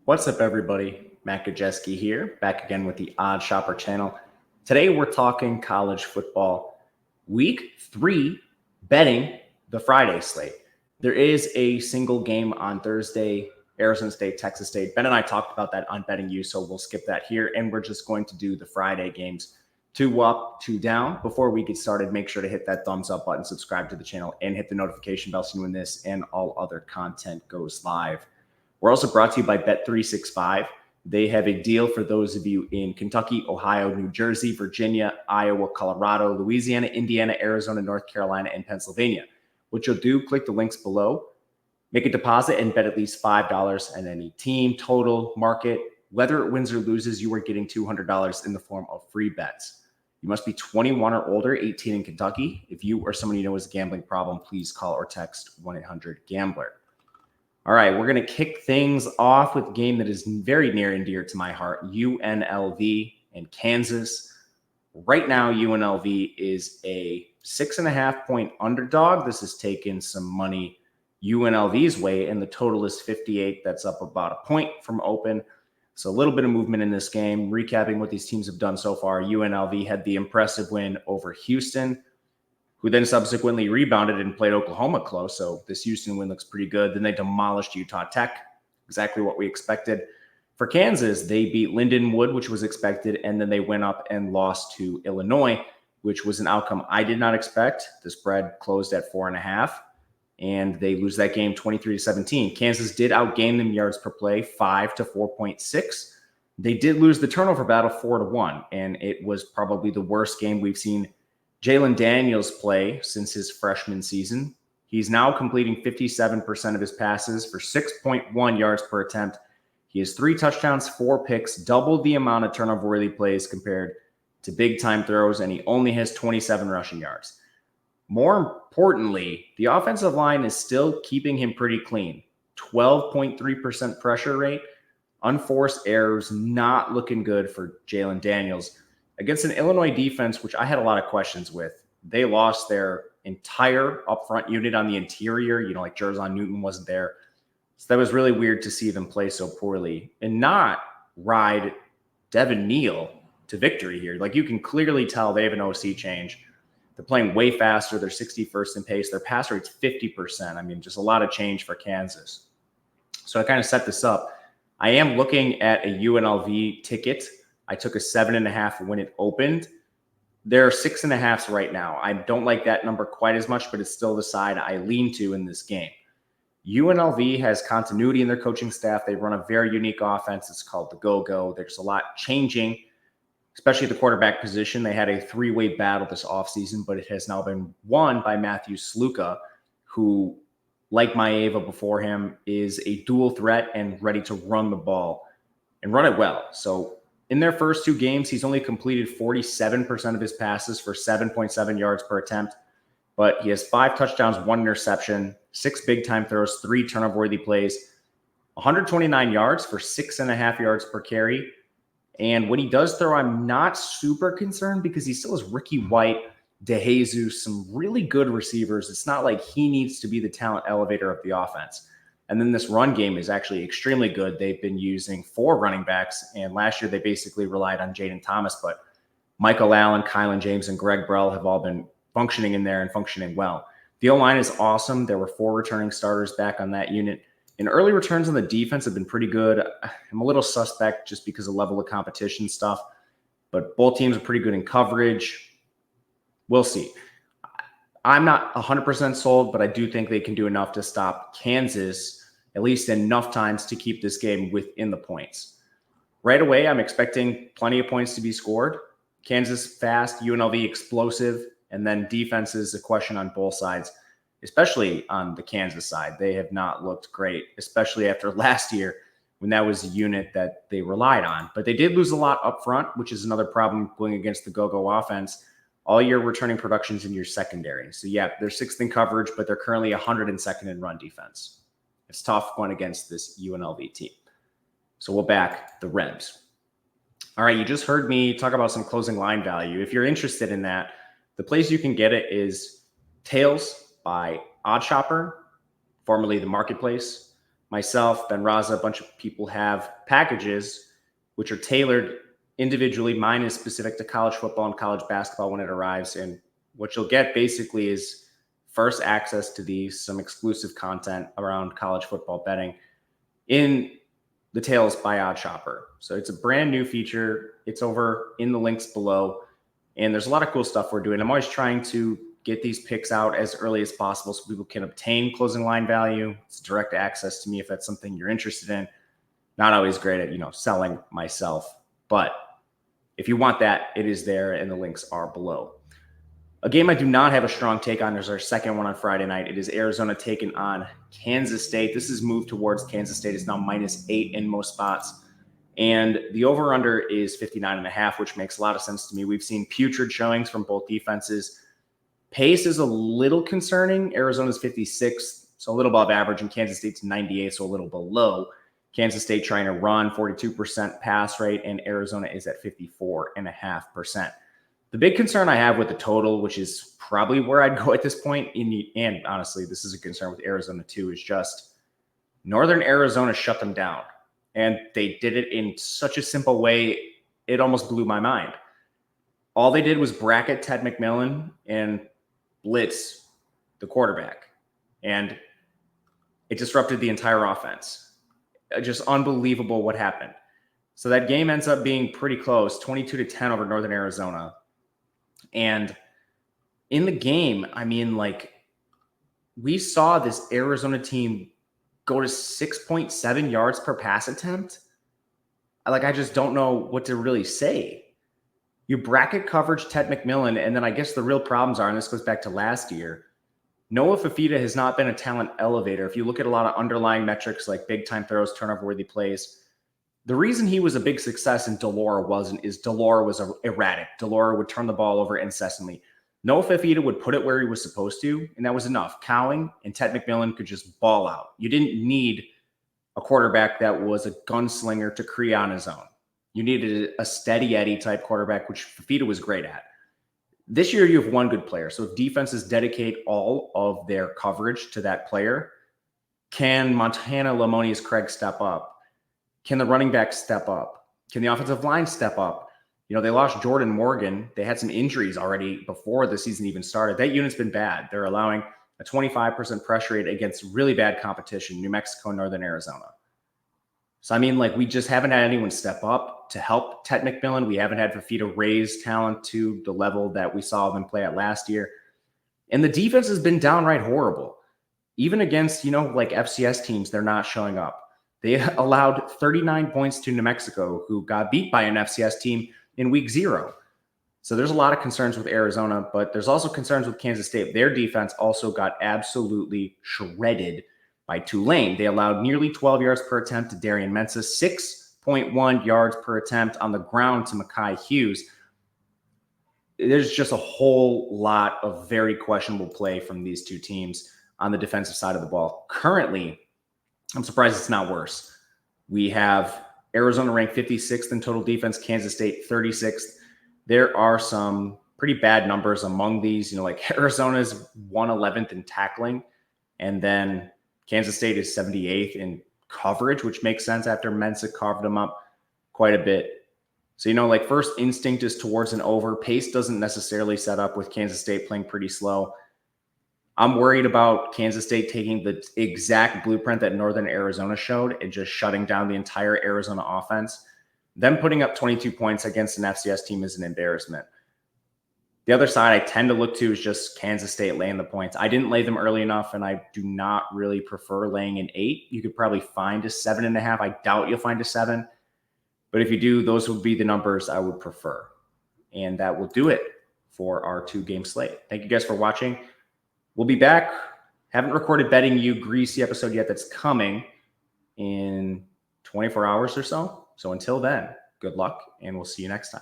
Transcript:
What's up, everybody? Matt Gajewski here, back again with the Odd Shopper channel. Today, we're talking college football week 3 betting the Friday slate. There is a single game on Thursday, Arizona State, Texas State. Ben and I talked about that on Betting You, so we'll skip that here, and we're just going to do the Friday games. 2 up, 2 down. Before we get started, make sure to hit that thumbs up button, subscribe to the channel, and hit the notification bell so when this and all other content goes live. We're also brought to you by Bet365. They have a deal for those of you in Kentucky, Ohio, New Jersey, Virginia, Iowa, Colorado, Louisiana, Indiana, Arizona, North Carolina, and Pennsylvania. What you'll do, click the links below, make a deposit, and bet at least $5 on any team, total, market. Whether it wins or loses, you are getting $200 in the form of free bets. You must be 21 or older, 18 in Kentucky. If you or someone you know has a gambling problem, please call or text 1-800-GAMBLER. All right, we're going to kick things off with a game that is very near and dear to my heart, UNLV and Kansas. Right now, UNLV is a 6.5-point underdog. This has taken some money UNLV's way, and the total is 58. That's up about a point from open. So a little bit of movement in this game. Recapping what these teams have done so far, UNLV had the impressive win over Houston, who then subsequently rebounded and played Oklahoma close. So this Houston win looks pretty good. Then they demolished Utah Tech, exactly what we expected. For Kansas, they beat Lindenwood, which was expected, and then they went up and lost to Illinois, which was an outcome I did not expect. The spread closed at 4.5, and they lose that game 23-17. Kansas did outgain them yards per play, 5 to 4.6. They did lose the turnover battle 4-1, and it was probably the worst game we've seen Jalen Daniels play since his freshman season. He's now completing 57% of his passes for 6.1 yards per attempt. He has 3 touchdowns, 4 picks, double the amount of turnover-worthy plays compared to big-time throws, and he only has 27 rushing yards. More importantly, the offensive line is still keeping him pretty clean. 12.3% pressure rate, unforced errors, not looking good for Jalen Daniels. Against an Illinois defense, which I had a lot of questions with, they lost their entire upfront unit on the interior. Like Jerzon Newton wasn't there. So that was really weird to see them play so poorly and not ride Devin Neal to victory here. Like, you can clearly tell they have an OC change. They're playing way faster. They're 61st in pace. Their pass rate's 50%. I mean, just a lot of change for Kansas. So I kind of set this up. I am looking at a UNLV ticket. I took a 7.5 when it opened. There are 6.5s right now. I don't like that number quite as much, but it's still the side I lean to in this game. UNLV has continuity in their coaching staff. They run a very unique offense. It's called the Go-Go. There's a lot changing, especially at the quarterback position. They had a 3-way battle this offseason, but it has now been won by Matthew Sluka, who, like Maeva before him, is a dual threat and ready to run the ball and run it well. So in their first 2 games, he's only completed 47% of his passes for 7.7 yards per attempt, but he has 5 touchdowns, 1 interception, 6 big-time throws, 3 turnover-worthy plays, 129 yards for 6.5 yards per carry. And when he does throw, I'm not super concerned because he still has Ricky White, DeJesus, some really good receivers. It's not like he needs to be the talent elevator of the offense. And then this run game is actually extremely good. They've been using 4 running backs, and last year they basically relied on Jaden Thomas, but Michael Allen, Kylan James, and Greg Brell have all been functioning in there and functioning well. The O-line is awesome. There were 4 returning starters back on that unit. And early returns on the defense have been pretty good. I'm a little suspect just because of level of competition stuff, but both teams are pretty good in coverage. We'll see. I'm not 100% sold, but I do think they can do enough to stop Kansas, at least enough times to keep this game within the points. Right away, I'm expecting plenty of points to be scored. Kansas fast, UNLV explosive, and then defense is a question on both sides, especially on the Kansas side. They have not looked great, especially after last year when that was a unit that they relied on. But they did lose a lot up front, which is another problem going against the Go-Go offense. All your returning productions in your secondary. So, yeah, they're 6th in coverage, but they're currently 102nd in run defense. It's tough going against this UNLV team. So we'll back the Rebs. All right, you just heard me talk about some closing line value. If you're interested in that, the place you can get it is Tails by Odd Shopper, formerly the Marketplace. myself, Ben Raza, a bunch of people have packages which are tailored individually. Mine is specific to college football and college basketball when it arrives. And what you'll get basically is first access to these, some exclusive content around college football betting in the Tails by Odd Shopper. So it's a brand new feature. It's over in the links below. And there's a lot of cool stuff we're doing. I'm always trying to get these picks out as early as possible so people can obtain closing line value. It's direct access to me if that's something you're interested in. Not always great at, selling myself. But if you want that, it is there and the links are below. A game I do not have a strong take on is our second one on Friday night. It is Arizona taking on Kansas State. This is moved towards Kansas State. It's now -8 in most spots. And the over-under is 59.5, which makes a lot of sense to me. We've seen putrid showings from both defenses. Pace is a little concerning. Arizona's 56, so a little above average, and Kansas State's 98, so a little below. Kansas State trying to run, 42% pass rate, and Arizona is at 54.5%. The big concern I have with the total, which is probably where I'd go at this point, and honestly, this is a concern with Arizona too, is just Northern Arizona shut them down. And they did it in such a simple way, it almost blew my mind. All they did was bracket Ted McMillan and blitz the quarterback. And it disrupted the entire offense. Just unbelievable what happened. So that game ends up being pretty close, 22-10 over Northern Arizona. And in the game, we saw this Arizona team go to 6.7 yards per pass attempt. I just don't know what to really say. You bracket coverage Ted McMillan, and then I guess the real problems are, and this goes back to last year, Noah Fifita has not been a talent elevator. If you look at a lot of underlying metrics like big-time throws, turnover-worthy plays, the reason he was a big success and Delora wasn't is Delora was erratic. Delora would turn the ball over incessantly. Noah Fifita would put it where he was supposed to, and that was enough. Cowing and Ted McMillan could just ball out. You didn't need a quarterback that was a gunslinger to create on his own. You needed a steady Eddie type quarterback, which Fifita was great at. This year, you have one good player. So if defenses dedicate all of their coverage to that player, can Montana Lamonius Craig step up? Can the running back step up? Can the offensive line step up? They lost Jordan Morgan. They had some injuries already before the season even started. That unit's been bad. They're allowing a 25% pressure rate against really bad competition, New Mexico and Northern Arizona. So, we just haven't had anyone step up to help Ted McMillan. We haven't had Fifita raise talent to the level that we saw them play at last year. And the defense has been downright horrible. Even against, FCS teams, they're not showing up. They allowed 39 points to New Mexico, who got beat by an FCS team in week 0. So there's a lot of concerns with Arizona, but there's also concerns with Kansas State. Their defense also got absolutely shredded by Tulane. They allowed nearly 12 yards per attempt to Darian Mensah, 6.1 yards per attempt on the ground to Mekhi Hughes. There's just a whole lot of very questionable play from these two teams on the defensive side of the ball. Currently, I'm surprised it's not worse. We have Arizona ranked 56th in total defense, Kansas State 36th. There are some pretty bad numbers among these. Arizona's 111th in tackling, and then Kansas State is 78th in coverage, which makes sense after Mensah carved them up quite a bit. So, first instinct is towards an over. Pace doesn't necessarily set up with Kansas State playing pretty slow. I'm worried about Kansas State taking the exact blueprint that Northern Arizona showed and just shutting down the entire Arizona offense. Them putting up 22 points against an FCS team is an embarrassment. The other side I tend to look to is just Kansas State laying the points. I didn't lay them early enough, and I do not really prefer laying an 8. You could probably find a 7.5. I doubt you'll find a 7. But if you do, those would be the numbers I would prefer. And that will do it for our 2-game slate. Thank you guys for watching. We'll be back. Haven't recorded Betting You Greasy episode yet. That's coming in 24 hours or so. So until then, good luck, and we'll see you next time.